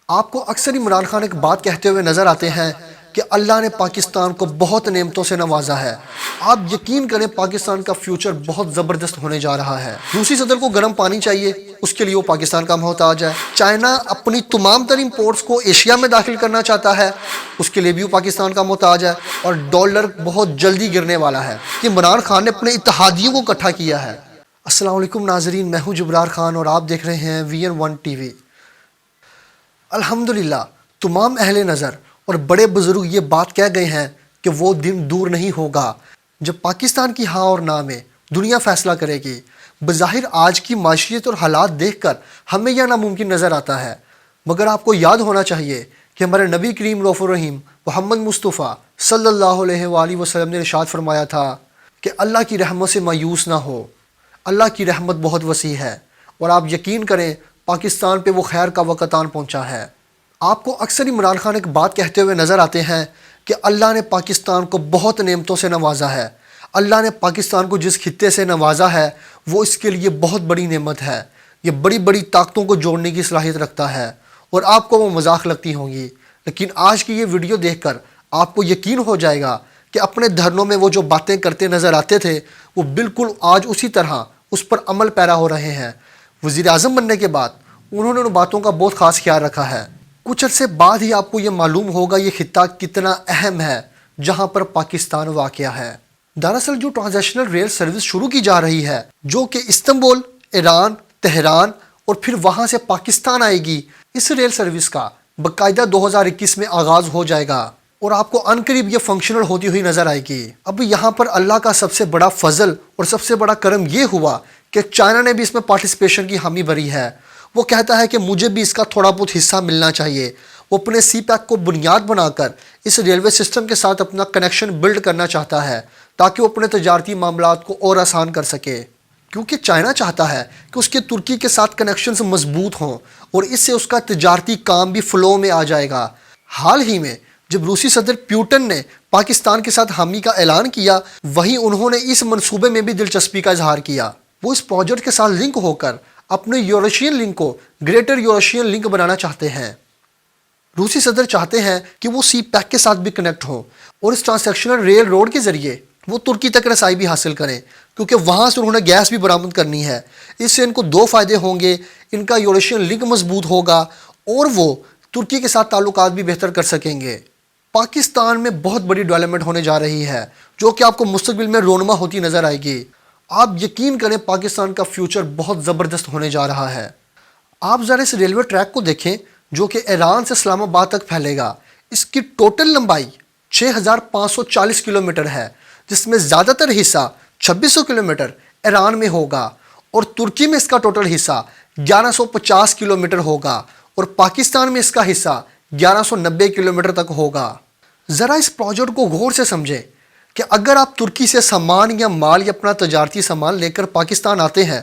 آپ کو اکثر عمران خان ایک بات کہتے ہوئے نظر آتے ہیں کہ اللہ نے پاکستان کو بہت نعمتوں سے نوازا ہے۔ آپ یقین کریں پاکستان کا فیوچر بہت زبردست ہونے جا رہا ہے۔ روسی صدر کو گرم پانی چاہیے، اس کے لیے وہ پاکستان کا محتاج ہے۔ چائنا اپنی تمام تر امپورٹس کو ایشیا میں داخل کرنا چاہتا ہے، اس کے لیے بھی وہ پاکستان کا محتاج ہے۔ اور ڈالر بہت جلدی گرنے والا ہے کہ عمران خان نے اپنے اتحادیوں کو اکٹھا کیا ہے۔ السلام علیکم ناظرین، میں ہوں جبرار خان اور آپ دیکھ رہے ہیں VN1 TV۔ الحمدللہ تمام اہل نظر اور بڑے بزرگ یہ بات کہہ گئے ہیں کہ وہ دن دور نہیں ہوگا جب پاکستان کی ہاں اور نہ میں دنیا فیصلہ کرے گی۔ بظاہر آج کی معیشت اور حالات دیکھ کر ہمیں یہ ناممکن نظر آتا ہے، مگر آپ کو یاد ہونا چاہیے کہ ہمارے نبی کریم رؤوف الرحیم محمد مصطفیٰ صلی اللہ علیہ وآلہ وسلم نے ارشاد فرمایا تھا کہ اللہ کی رحمت سے مایوس نہ ہو، اللہ کی رحمت بہت وسیع ہے۔ اور آپ یقین کریں پاکستان پہ وہ خیر کا وقت آن پہنچا ہے۔ آپ کو اکثر عمران خان ایک بات کہتے ہوئے نظر آتے ہیں کہ اللہ نے پاکستان کو بہت نعمتوں سے نوازا ہے۔ اللہ نے پاکستان کو جس خطے سے نوازا ہے وہ اس کے لیے بہت بڑی نعمت ہے، یہ بڑی بڑی طاقتوں کو جوڑنے کی صلاحیت رکھتا ہے، اور آپ کو وہ مذاق لگتی ہوں گی، لیکن آج کی یہ ویڈیو دیکھ کر آپ کو یقین ہو جائے گا کہ اپنے دھرنوں میں وہ جو باتیں کرتے نظر آتے تھے وہ بالکل آج اسی طرح اس پر عمل پیرا ہو رہے ہیں۔ وزیر اعظم بننے کے بعد انہوں نے ان باتوں کا بہت خاص خیال رکھا ہے۔ کچھ عرصے بعد ہی آپ کو یہ معلوم ہوگا یہ خطہ کتنا اہم ہے جہاں پر پاکستان واقع ہے۔ دراصل جو ٹرانزیشنل ریل سروس شروع کی جا رہی ہے جو کہ استنبول، ایران، تہران اور پھر وہاں سے پاکستان آئے گی، اس ریل سروس کا باقاعدہ 2021 میں آغاز ہو جائے گا اور آپ کو عنقریب یہ فنکشنل ہوتی ہوئی نظر آئے گی۔ اب یہاں پر اللہ کا سب سے بڑا فضل اور سب سے بڑا کرم یہ ہوا کہ چائنا نے بھی اس میں پارٹیسپیشن کی حامی بھری ہے۔ وہ کہتا ہے کہ مجھے بھی اس کا تھوڑا بہت حصہ ملنا چاہیے۔ وہ اپنے سی پیک کو بنیاد بنا کر اس ریلوے سسٹم کے ساتھ اپنا کنیکشن بلڈ کرنا چاہتا ہے تاکہ وہ اپنے تجارتی معاملات کو اور آسان کر سکے، کیونکہ چائنا چاہتا ہے کہ اس کے ترکی کے ساتھ کنیکشنز مضبوط ہوں اور اس سے اس کا تجارتی کام بھی فلو میں آ جائے گا۔ حال ہی میں جب روسی صدر پیوٹن نے پاکستان کے ساتھ حامی کا اعلان کیا، وہیں انہوں نے اس منصوبے میں بھی دلچسپی کا اظہار کیا۔ وہ اس پروجیکٹ کے ساتھ لنک ہو کر اپنے یوریشین لنک کو گریٹر یوریشین لنک بنانا چاہتے ہیں۔ روسی صدر چاہتے ہیں کہ وہ سی پیک کے ساتھ بھی کنیکٹ ہوں اور اس ٹرانسیکشنل ریل روڈ کے ذریعے وہ ترکی تک رسائی بھی حاصل کریں، کیونکہ وہاں سے انہوں نے گیس بھی برآمد کرنی ہے۔ اس سے ان کو دو فائدے ہوں گے، ان کا یوریشین لنک مضبوط ہوگا اور وہ ترکی کے ساتھ تعلقات بھی بہتر کر سکیں گے۔ پاکستان میں بہت بڑی ڈیولپمنٹ ہونے جا رہی ہے جو کہ آپ کو مستقبل میں رونما ہوتی نظر آئے گی۔ آپ یقین کریں پاکستان کا فیوچر بہت زبردست ہونے جا رہا ہے۔ آپ ذرا اس ریلوے ٹریک کو دیکھیں جو کہ ایران سے اسلام آباد تک پھیلے گا۔ اس کی ٹوٹل لمبائی 6540 کلومیٹر ہے، جس میں زیادہ تر حصہ 2600 کلومیٹر ایران میں ہوگا اور ترکی میں اس کا ٹوٹل حصہ 1150 کلومیٹر ہوگا اور پاکستان میں اس کا حصہ 1190 کلومیٹر تک ہوگا۔ ذرا اس پروجیکٹ کو غور سے سمجھیں کہ اگر آپ ترکی سے سامان یا مال یا اپنا تجارتی سامان لے کر پاکستان آتے ہیں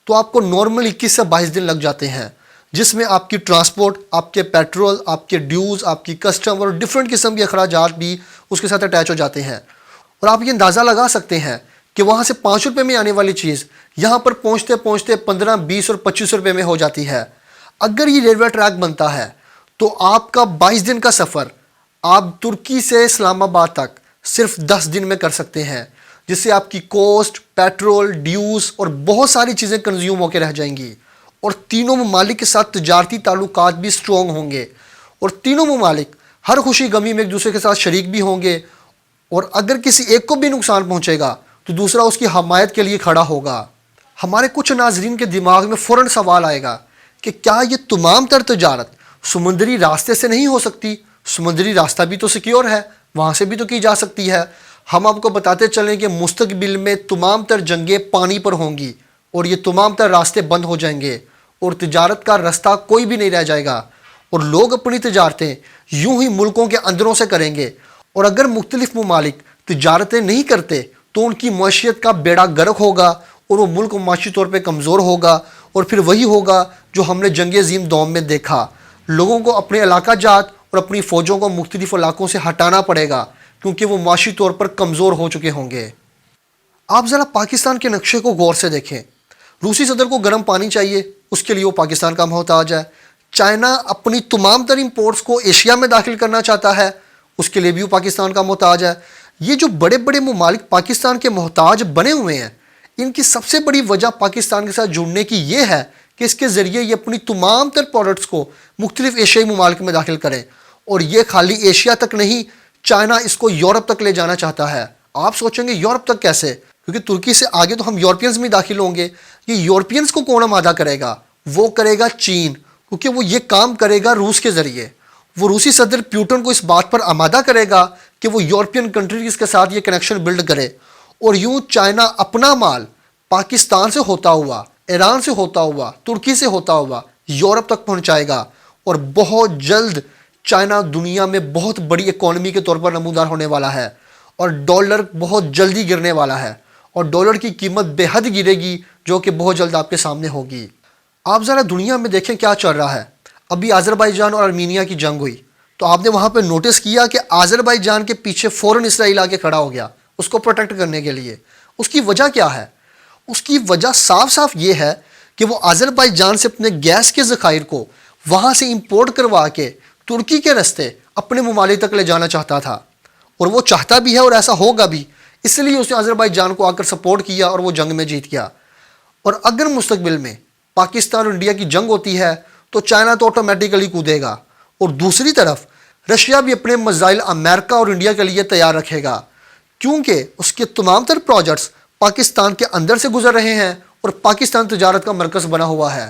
تو آپ کو نارمل 21 سے 22 دن لگ جاتے ہیں، جس میں آپ کی ٹرانسپورٹ، آپ کے پیٹرول، آپ کے ڈیوز، آپ کی کسٹم اور ڈیفرنٹ قسم کے اخراجات بھی اس کے ساتھ اٹیچ ہو جاتے ہیں۔ اور آپ یہ اندازہ لگا سکتے ہیں کہ وہاں سے 5 روپے میں آنے والی چیز یہاں پر پہنچتے پہنچتے 15، 20 اور 25 روپے میں ہو جاتی ہے۔ اگر یہ ریلوے ٹریک بنتا ہے تو آپ کا 22 دن کا سفر آپ ترکی سے اسلام آباد تک صرف 10 دن میں کر سکتے ہیں، جس سے آپ کی کوسٹ، پیٹرول، ڈیوز اور بہت ساری چیزیں کنزیوم ہو کے رہ جائیں گی، اور تینوں ممالک کے ساتھ تجارتی تعلقات بھی سٹرونگ ہوں گے، اور تینوں ممالک ہر خوشی غمی میں ایک دوسرے کے ساتھ شریک بھی ہوں گے، اور اگر کسی ایک کو بھی نقصان پہنچے گا تو دوسرا اس کی حمایت کے لیے کھڑا ہوگا۔ ہمارے کچھ ناظرین کے دماغ میں فوراً سوال آئے گا کہ کیا یہ تمام تر تجارت سمندری راستے سے نہیں ہو سکتی؟ سمندری راستہ بھی تو سیکیور ہے، وہاں سے بھی تو کی جا سکتی ہے۔ ہم آپ کو بتاتے چلیں کہ مستقبل میں تمام تر جنگیں پانی پر ہوں گی اور یہ تمام تر راستے بند ہو جائیں گے اور تجارت کا راستہ کوئی بھی نہیں رہ جائے گا، اور لوگ اپنی تجارتیں یوں ہی ملکوں کے اندروں سے کریں گے، اور اگر مختلف ممالک تجارتیں نہیں کرتے تو ان کی معیشت کا بیڑا غرق ہوگا اور وہ ملک معاشی طور پہ کمزور ہوگا، اور پھر وہی ہوگا جو ہم نے جنگ عظیم دوم میں دیکھا۔ لوگوں کو اپنے علاقہ جات اور اپنی فوجوں کو مختلف علاقوں سے ہٹانا پڑے گا کیونکہ وہ معاشی طور پر کمزور ہو چکے ہوں گے۔ آپ ذرا پاکستان کے نقشے کو غور سے دیکھیں۔ روسی صدر کو گرم پانی چاہیے، اس کے لیے وہ پاکستان کا محتاج ہے۔ چائنا اپنی تمام تر امپورٹس کو ایشیا میں داخل کرنا چاہتا ہے، اس کے لیے بھی وہ پاکستان کا محتاج ہے۔ یہ جو بڑے بڑے ممالک پاکستان کے محتاج بنے ہوئے ہیں، ان کی سب سے بڑی وجہ پاکستان کے ساتھ جڑنے کی یہ ہے کہ اس کے ذریعے یہ اپنی تمام تر پروڈکٹس کو مختلف ایشیائی ممالک میں داخل کریں، اور یہ خالی ایشیا تک نہیں، چائنا اس کو یورپ تک لے جانا چاہتا ہے۔ آپ سوچیں گے یورپ تک کیسے؟ کیونکہ ترکی سے آگے تو ہم یورپینز میں داخل ہوں گے، یہ یورپینز کو کون آمادہ کرے گا؟ وہ کرے گا چین، کیونکہ وہ یہ کام کرے گا روس کے ذریعے۔ وہ روسی صدر پیوٹن کو اس بات پر آمادہ کرے گا کہ وہ یورپین کنٹریز کے ساتھ یہ کنیکشن بلڈ کرے، اور یوں چائنا اپنا مال پاکستان سے ہوتا ہوا، ایران سے ہوتا ہوا، ترکی سے ہوتا ہوا یورپ تک پہنچائے گا، اور بہت جلد چائنا دنیا میں بہت بڑی اکانومی کے طور پر نمودار ہونے والا ہے، اور ڈالر بہت جلدی گرنے والا ہے، اور ڈالر کی قیمت بے حد گرے گی، جو کہ بہت جلد آپ کے سامنے ہوگی۔ آپ ذرا دنیا میں دیکھیں کیا چل رہا ہے۔ ابھی آذربائیجان اور ارمینیا کی جنگ ہوئی، تو آپ نے وہاں پہ نوٹس کیا کہ آذربائیجان کے پیچھے فوراً اسرائیل آ کے کھڑا ہو گیا اس کو پروٹیکٹ کرنے کے لیے۔ اس کی وجہ کیا ہے؟ اس کی وجہ صاف صاف یہ ہے کہ وہ آذربائیجان سے اپنے گیس کے ذخائر کو وہاں سے امپورٹ کروا کے ترکی کے رستے اپنے ممالک تک لے جانا چاہتا تھا، اور وہ چاہتا بھی ہے اور ایسا ہوگا بھی، اس لیے اس نے آذربائیجان کو آ کر سپورٹ کیا اور وہ جنگ میں جیت گیا۔ اور اگر مستقبل میں پاکستان اور انڈیا کی جنگ ہوتی ہے تو چائنا تو آٹومیٹیکلی کودے گا، اور دوسری طرف رشیا بھی اپنے میزائل امریکہ اور انڈیا کے لیے تیار رکھے گا، کیونکہ اس کے تمام تر پروجیکٹس پاکستان کے اندر سے گزر رہے ہیں، اور پاکستان تجارت کا مرکز بنا ہوا ہے،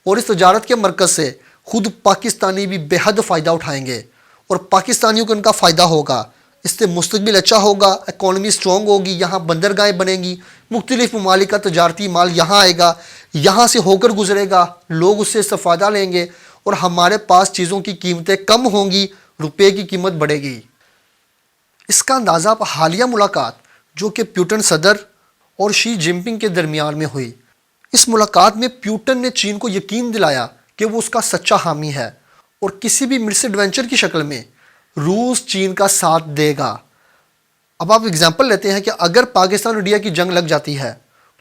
اور اس تجارت کے مرکز سے خود پاکستانی بھی بے حد فائدہ اٹھائیں گے، اور پاکستانیوں کو ان کا فائدہ ہوگا۔ اس سے مستقبل اچھا ہوگا، اکانومی سٹرونگ ہوگی، یہاں بندرگاہیں بنیں گی، مختلف ممالک کا تجارتی مال یہاں آئے گا، یہاں سے ہو کر گزرے گا، لوگ اس سے استفادہ لیں گے، اور ہمارے پاس چیزوں کی قیمتیں کم ہوں گی، روپے کی قیمت بڑھے گی۔ اس کا اندازہ آپ حالیہ ملاقات جو کہ پیوٹن صدر اور شی جن پنگ کے درمیان میں ہوئی، اس ملاقات میں پیوٹن نے چین کو یقین دلایا کہ وہ اس کا سچا حامی ہے، اور کسی بھی مس ایڈونچر کی شکل میں روس چین کا ساتھ دے گا۔ اب آپ اگزامپل لیتے ہیں کہ اگر پاکستان اور انڈیا کی جنگ لگ جاتی ہے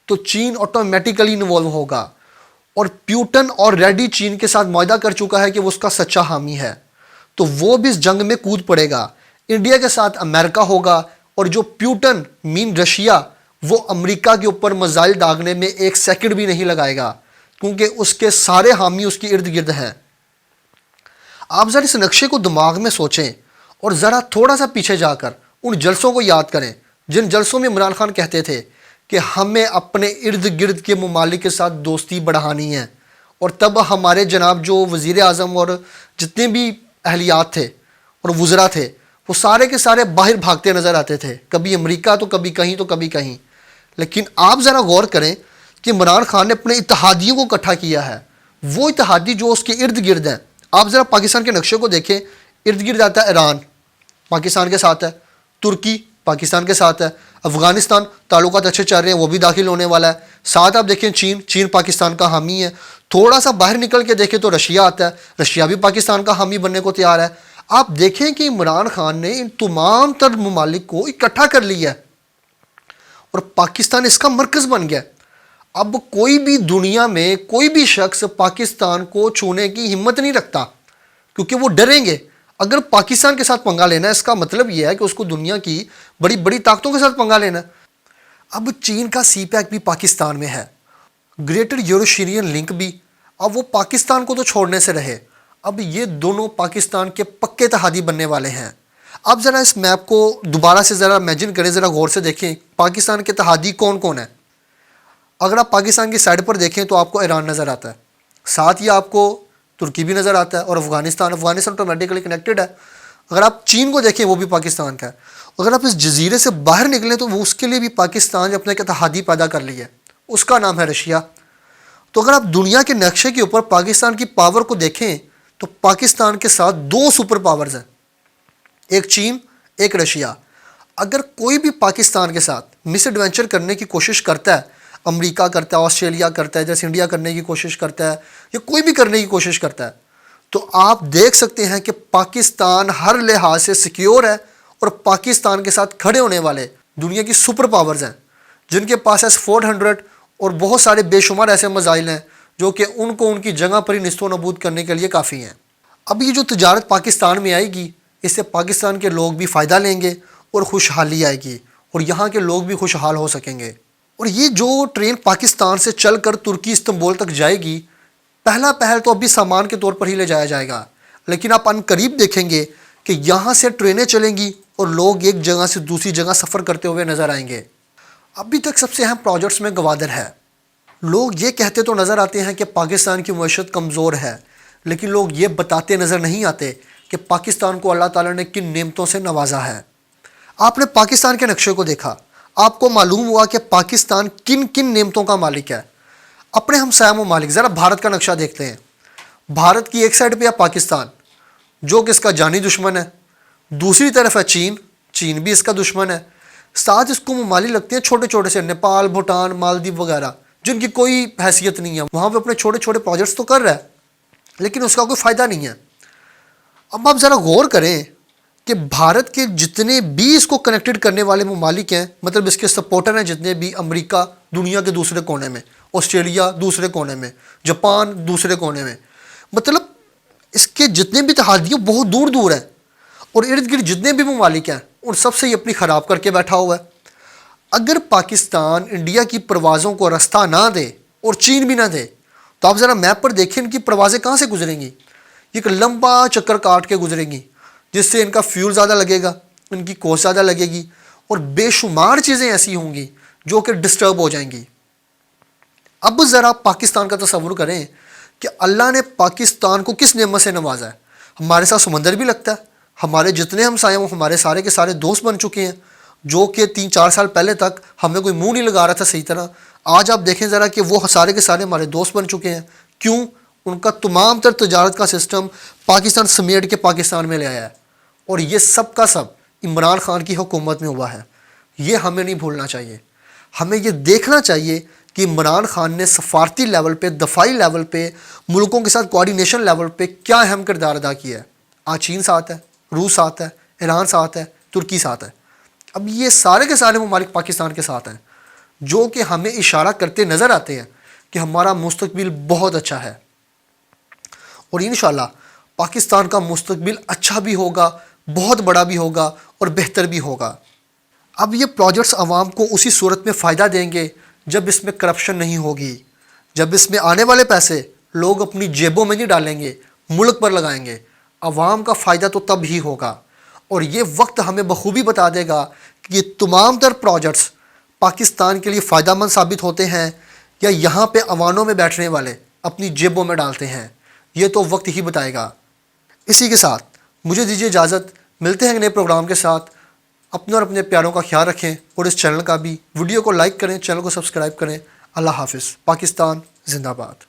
تو چین آٹومیٹیکلی انوالو ہوگا، اور پیوٹن اور ریڈی چین کے ساتھ معاہدہ کر چکا ہے کہ وہ اس کا سچا حامی ہے، تو وہ بھی اس جنگ میں کود پڑے گا۔ انڈیا کے ساتھ امریکہ ہوگا، اور جو پیوٹن مین رشیا، وہ امریکہ کے اوپر میزائل داغنے میں ایک سیکنڈ بھی نہیں لگائے گا، کیونکہ اس کے سارے حامی اس کے ارد گرد ہیں۔ آپ ذرا اس نقشے کو دماغ میں سوچیں، اور ذرا تھوڑا سا پیچھے جا کر ان جلسوں کو یاد کریں جن جلسوں میں عمران خان کہتے تھے کہ ہمیں اپنے ارد گرد کے ممالک کے ساتھ دوستی بڑھانی ہے، اور تب ہمارے جناب جو وزیر اعظم اور جتنے بھی اہلیات تھے اور وزراء تھے، وہ سارے کے سارے باہر بھاگتے نظر آتے تھے، کبھی امریکہ تو کبھی کہیں تو کبھی کہیں۔ لیکن آپ ذرا غور کریں کہ عمران خان نے اپنے اتحادیوں کو اکٹھا کیا ہے، وہ اتحادی جو اس کے ارد گرد ہیں۔ آپ ذرا پاکستان کے نقشے کو دیکھیں، ارد گرد آتا ہے ایران، پاکستان کے ساتھ ہے، ترکی پاکستان کے ساتھ ہے، افغانستان تعلقات اچھے چل رہے ہیں، وہ بھی داخل ہونے والا ہے، ساتھ آپ دیکھیں چین پاکستان کا حامی ہے۔ تھوڑا سا باہر نکل کے دیکھیں تو رشیا آتا ہے، رشیا بھی پاکستان کا حامی بننے کو تیار ہے۔ آپ دیکھیں کہ عمران خان نے ان تمام تر ممالک کو اکٹھا کر لیا ہے، اور پاکستان اس کا مرکز بن گیا۔ اب کوئی بھی دنیا میں کوئی بھی شخص پاکستان کو چھونے کی ہمت نہیں رکھتا، کیونکہ وہ ڈریں گے۔ اگر پاکستان کے ساتھ پنگا لینا ہے، اس کا مطلب یہ ہے کہ اس کو دنیا کی بڑی بڑی طاقتوں کے ساتھ پنگا لینا ہے۔ اب چین کا سی پیک بھی پاکستان میں ہے، گریٹر یوریشین لنک بھی، اب وہ پاکستان کو تو چھوڑنے سے رہے، اب یہ دونوں پاکستان کے پکے اتحادی بننے والے ہیں۔ اب ذرا اس میپ کو دوبارہ سے ذرا امیجن کریں، ذرا غور سے دیکھیں پاکستان کے اتحادی کون کون ہیں۔ اگر آپ پاکستان کی سائڈ پر دیکھیں تو آپ کو ایران نظر آتا ہے، ساتھ ہی آپ کو ترکی بھی نظر آتا ہے، اور افغانستان آٹومیٹیکلی کنیکٹڈ ہے۔ اگر آپ چین کو دیکھیں وہ بھی پاکستان کا ہے۔ اگر آپ اس جزیرے سے باہر نکلیں تو وہ اس کے لیے بھی پاکستان نے اپنا ایک اتحادی پیدا کر لی ہے، اس کا نام ہے رشیا۔ تو اگر آپ دنیا کے نقشے کے اوپر پاکستان کی پاور کو دیکھیں تو پاکستان کے ساتھ دو سپر پاورز ہیں، ایک چین ایک رشیا۔ اگر کوئی بھی پاکستان کے ساتھ مس ایڈونچر کرنے کی کوشش کرتا ہے، امریکہ کرتا ہے، آسٹریلیا کرتا ہے، جیسے انڈیا کرنے کی کوشش کرتا ہے، یا کوئی بھی کرنے کی کوشش کرتا ہے، تو آپ دیکھ سکتے ہیں کہ پاکستان ہر لحاظ سے سیکیور ہے، اور پاکستان کے ساتھ کھڑے ہونے والے دنیا کی سپر پاورز ہیں، جن کے پاس S-400 اور بہت سارے بے شمار ایسے میزائل ہیں جو کہ ان کو ان کی جگہ پر ہی نیست و نابود کرنے کے لیے کافی ہیں۔ اب یہ جو تجارت پاکستان میں آئے گی، اس سے پاکستان کے لوگ بھی فائدہ لیں گے اور خوشحالی آئے گی، اور یہاں کے لوگ بھی خوشحال ہو سکیں گے۔ اور یہ جو ٹرین پاکستان سے چل کر ترکی استنبول تک جائے گی، پہلا پہل تو ابھی سامان کے طور پر ہی لے جایا جائے گا، لیکن آپ ان قریب دیکھیں گے کہ یہاں سے ٹرینیں چلیں گی اور لوگ ایک جگہ سے دوسری جگہ سفر کرتے ہوئے نظر آئیں گے۔ ابھی تک سب سے اہم پروجیکٹس میں گوادر ہے۔ لوگ یہ کہتے تو نظر آتے ہیں کہ پاکستان کی معیشت کمزور ہے، لیکن لوگ یہ بتاتے نظر نہیں آتے کہ پاکستان کو اللہ تعالیٰ نے کن نعمتوں سے نوازا ہے۔ آپ نے پاکستان کے نقشے کو دیکھا، آپ کو معلوم ہوا کہ پاکستان کن کن نعمتوں کا مالک ہے۔ اپنے ہمسایہ ممالک، ذرا بھارت کا نقشہ دیکھتے ہیں۔ بھارت کی ایک سائڈ پہ ہے پاکستان، جو کہ اس کا جانی دشمن ہے، دوسری طرف ہے چین، چین بھی اس کا دشمن ہے، ساتھ اس کو ممالک لگتے ہیں چھوٹے چھوٹے سے، نیپال، بھوٹان، مالدیو وغیرہ، جن کی کوئی حیثیت نہیں ہے، وہاں پہ اپنے چھوٹے چھوٹے پروجیکٹس تو کر رہا ہے لیکن اس کا کوئی فائدہ نہیں ہے۔ اب آپ ذرا غور کریں کہ بھارت کے جتنے بھی اس کو کنیکٹڈ کرنے والے ممالک ہیں، مطلب اس کے سپورٹر ہیں جتنے بھی، امریکہ دنیا کے دوسرے کونے میں، آسٹریلیا دوسرے کونے میں، جاپان دوسرے کونے میں، مطلب اس کے جتنے بھی اتحادیوں بہت دور دور ہیں، اور ارد گرد جتنے بھی ممالک ہیں ان سب سے یہ اپنی خراب کر کے بیٹھا ہوا ہے۔ اگر پاکستان انڈیا کی پروازوں کو رستہ نہ دے اور چین بھی نہ دے، تو آپ ذرا میپ پر دیکھیں ان کی پروازیں کہاں سے گزریں گی۔ یہ ایک لمبا چکر کاٹ کے گزریں گی، جس سے ان کا فیول زیادہ لگے گا، ان کی کوسٹ زیادہ لگے گی، اور بے شمار چیزیں ایسی ہوں گی جو کہ ڈسٹرب ہو جائیں گی۔ اب ذرا پاکستان کا تصور کریں کہ اللہ نے پاکستان کو کس نعمت سے نوازا ہے۔ ہمارے ساتھ سمندر بھی لگتا ہے، ہمارے جتنے ہمسائے وہ ہمارے سارے کے سارے دوست بن چکے ہیں، جو کہ 3-4 سال پہلے تک ہمیں کوئی منہ نہیں لگا رہا تھا صحیح طرح۔ آج آپ دیکھیں ذرا کہ وہ سارے کے سارے ہمارے دوست بن چکے ہیں۔ کیوں؟ ان کا تمام تر تجارت کا سسٹم پاکستان سمیٹ کے پاکستان میں لے آیا ہے، اور یہ سب کا سب عمران خان کی حکومت میں ہوا ہے۔ یہ ہمیں نہیں بھولنا چاہیے، ہمیں یہ دیکھنا چاہیے کہ عمران خان نے سفارتی لیول پہ، دفاعی لیول پہ، ملکوں کے ساتھ کوارڈینیشن لیول پہ کیا اہم کردار ادا کیا ہے۔ آج چین ساتھ ہے، روس ساتھ ہے، ایران ساتھ ہے، ترکی ساتھ ہے۔ اب یہ سارے کے سارے ممالک پاکستان کے ساتھ ہیں، جو کہ ہمیں اشارہ کرتے نظر آتے ہیں کہ ہمارا مستقبل بہت اچھا ہے، اور انشاءاللہ پاکستان کا مستقبل اچھا بھی ہوگا، بہت بڑا بھی ہوگا اور بہتر بھی ہوگا۔ اب یہ پروجیکٹس عوام کو اسی صورت میں فائدہ دیں گے جب اس میں کرپشن نہیں ہوگی، جب اس میں آنے والے پیسے لوگ اپنی جیبوں میں نہیں ڈالیں گے، ملک پر لگائیں گے۔ عوام کا فائدہ تو تب ہی ہوگا، اور یہ وقت ہمیں بخوبی بتا دے گا کہ یہ تمام تر پروجیکٹس پاکستان کے لیے فائدہ مند ثابت ہوتے ہیں یا یہاں پہ ایوانوں میں بیٹھنے والے اپنی جیبوں میں ڈالتے ہیں۔ یہ تو وقت ہی بتائے گا۔ اسی کے ساتھ مجھے دیجیے اجازت، ملتے ہیں نئے پروگرام کے ساتھ۔ اپنے اور اپنے پیاروں کا خیال رکھیں، اور اس چینل کا بھی، ویڈیو کو لائک کریں، چینل کو سبسکرائب کریں۔ اللہ حافظ۔ پاکستان زندہ باد۔